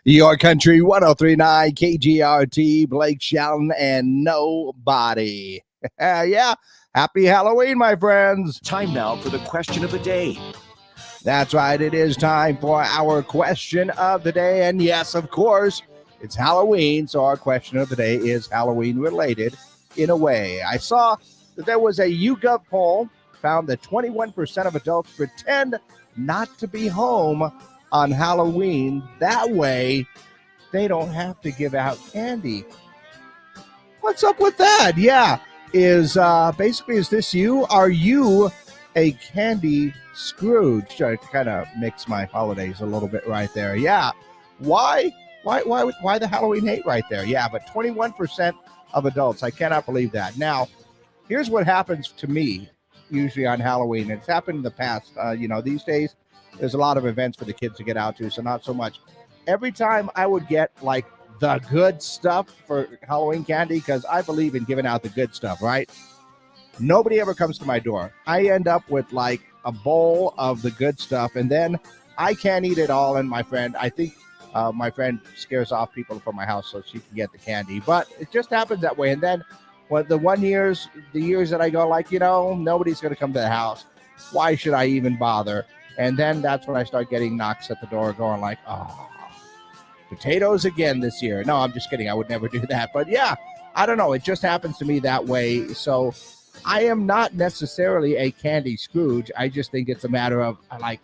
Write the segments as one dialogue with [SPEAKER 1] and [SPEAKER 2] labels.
[SPEAKER 1] Your Country 1039 KGRT, Blake Shelton, and Nobody. Yeah, happy Halloween, my friends.
[SPEAKER 2] Time now for the question of the day.
[SPEAKER 1] That's right, it is time for our question of the day. And yes, of course, it's Halloween, so our question of the day is Halloween related in a way. I saw that there was a YouGov poll found that 21% of adults pretend not to be home on Halloween. That way, they don't have to give out candy. What's up with that? Yeah, is this you? Are you a candy Scrooge? Try to kind of mix my holidays a little bit right there. Yeah. Why the Halloween hate right there? Yeah, but 21% of adults. I cannot believe that. Now, here's what happens to me usually on Halloween. It's happened in the past. These days there's a lot of events for the kids to get out to, so not so much. Every time I would get like the good stuff for Halloween candy, because I believe in giving out the good stuff, right? Nobody ever comes to my door. I end up with like a bowl of the good stuff, and then I can't eat it all. And my friend scares off people from my house so she can get the candy. But it just happens that way. And then when the years that I go, like, nobody's going to come to the house. Why should I even bother? And then that's when I start getting knocks at the door going like, oh, potatoes again this year. No, I'm just kidding. I would never do that. But yeah, I don't know. It just happens to me that way. So I am not necessarily a candy Scrooge. I just think it's a matter of I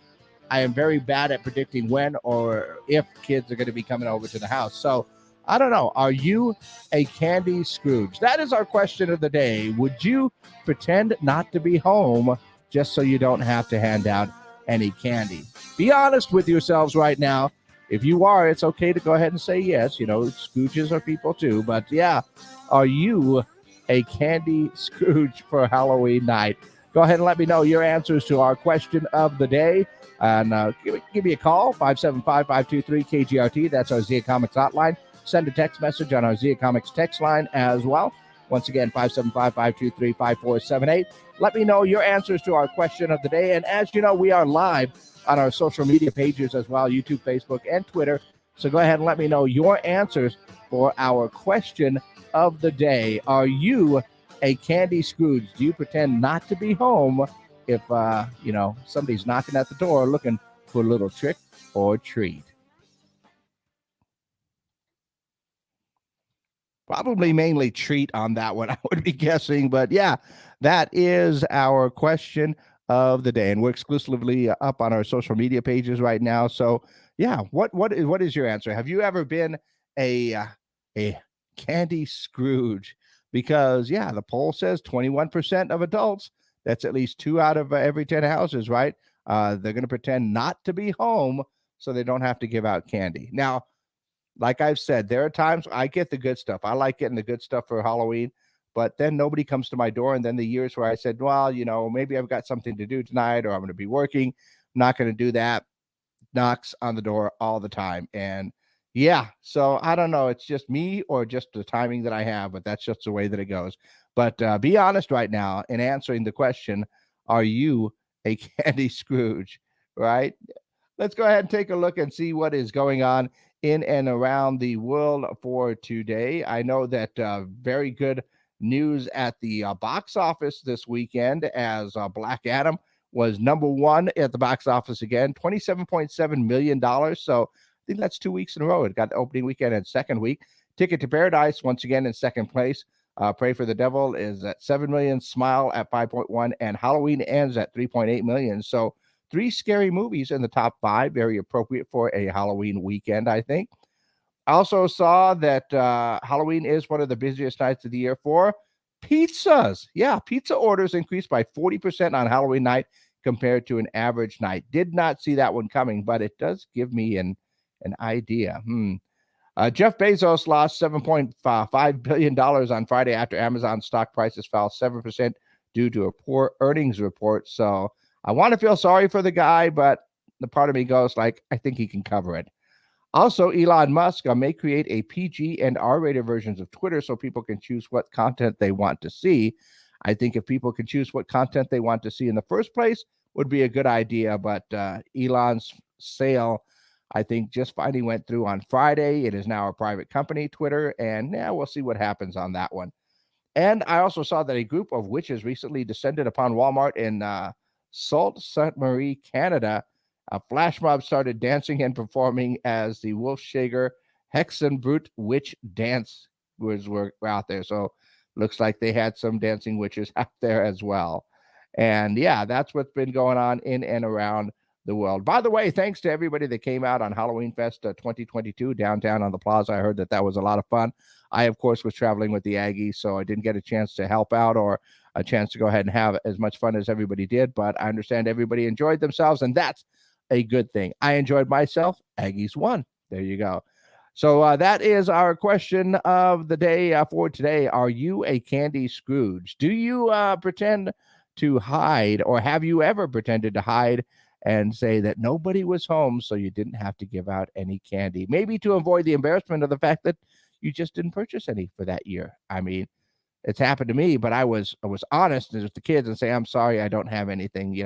[SPEAKER 1] am very bad at predicting when or if kids are going to be coming over to the house. So I don't know. Are you a candy Scrooge? That is our question of the day. Would you pretend not to be home just so you don't have to hand out any candy? Be honest with yourselves right now. If you are, it's okay to go ahead and say yes. Scrooges are people too. But yeah, are you a candy Scrooge for Halloween night? Go ahead and let me know your answers to our question of the day. And give me a call, 575-523-KGRT. That's our Zia Comics hotline. Send a text message on our Zia Comics text line as well. Once again, 575-523-5478. Let me know your answers to our question of the day. And as you know, we are live on our social media pages as well, YouTube, Facebook, and Twitter. So go ahead and let me know your answers for our question of the day. Are you a candy Scrooge? Do you pretend not to be home if, somebody's knocking at the door looking for a little trick or treat? Probably mainly treat on that one, I would be guessing. But yeah, that is our question of the day, and we're exclusively up on our social media pages right now. So yeah, what is your answer? Have you ever been a candy Scrooge? Because yeah, the poll says 21% of adults, that's at least 2 out of every 10 houses, right? They're going to pretend not to be home so they don't have to give out candy. Now, like I've said, there are times I get the good stuff. I like getting the good stuff for Halloween, but then nobody comes to my door. And then the years where I said, well, maybe I've got something to do tonight, or I'm going to be working, I'm not going to do that. Knocks on the door all the time. And yeah, so I don't know. It's just me or just the timing that I have, but that's just the way that it goes. But be honest right now in answering the question, are you a candy Scrooge, right? Let's go ahead and take a look and see what is going on in and around the world for today. I know that very good news at the box office this weekend, as Black Adam was number one at the box office again, $27.7 million. So I think that's 2 weeks in a row. It got the opening weekend and second week. Ticket to Paradise, once again, in second place. Pray for the Devil is at 7 million, Smile at 5.1, and Halloween Ends at 3.8 million. So 3 scary movies in the top 5, very appropriate for a Halloween weekend, I think. I also saw that Halloween is one of the busiest nights of the year for pizzas. Yeah, pizza orders increased by 40% on Halloween night compared to an average night. Did not see that one coming, but it does give me an idea. Jeff Bezos lost $7.5 billion on Friday after Amazon stock prices fell 7% due to a poor earnings report. So I want to feel sorry for the guy, but the part of me goes like, I think he can cover it. Also, Elon Musk may create a PG and R-rated versions of Twitter so people can choose what content they want to see. I think if people can choose what content they want to see in the first place, would be a good idea. But Elon's sale I think just finally went through on Friday. It is now a private company, Twitter, and yeah, we'll see what happens on that one. And I also saw that a group of witches recently descended upon Walmart in Sault Ste. Marie, Canada. A flash mob started dancing and performing as the Wolfshager Hexenbrut Witch Dance were out there. So looks like they had some dancing witches out there as well. And yeah, that's what's been going on in and around the world. By the way, thanks to everybody that came out on Halloween Fest 2022 downtown on the plaza. I heard that was a lot of fun. I, of course, was traveling with the Aggies, so I didn't get a chance to help out or a chance to go ahead and have as much fun as everybody did. But I understand everybody enjoyed themselves, and that's a good thing. I enjoyed myself. Aggies won. There you go. So that is our question of the day for today. Are you a candy Scrooge? Do you pretend to hide, or have you ever pretended to hide and say that nobody was home so you didn't have to give out any candy? Maybe to avoid the embarrassment of the fact that you just didn't purchase any for that year. I mean, it's happened to me, but I was honest with the kids and say, I'm sorry, I don't have anything,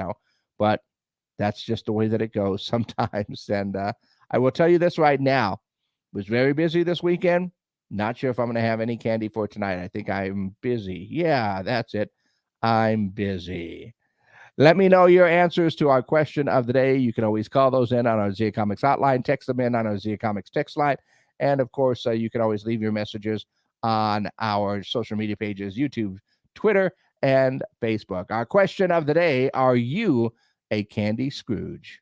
[SPEAKER 1] but that's just the way that it goes sometimes. And I will tell you this right now, was very busy this weekend. Not sure if I'm going to have any candy for tonight. I think I'm busy. Yeah, that's it. I'm busy. Let me know your answers to our question of the day. You can always call those in on our Zia Comics hotline, text them in on our Zia Comics text line. And of course, you can always leave your messages on our social media pages, YouTube, Twitter, and Facebook. Our question of the day, are you a candy Scrooge?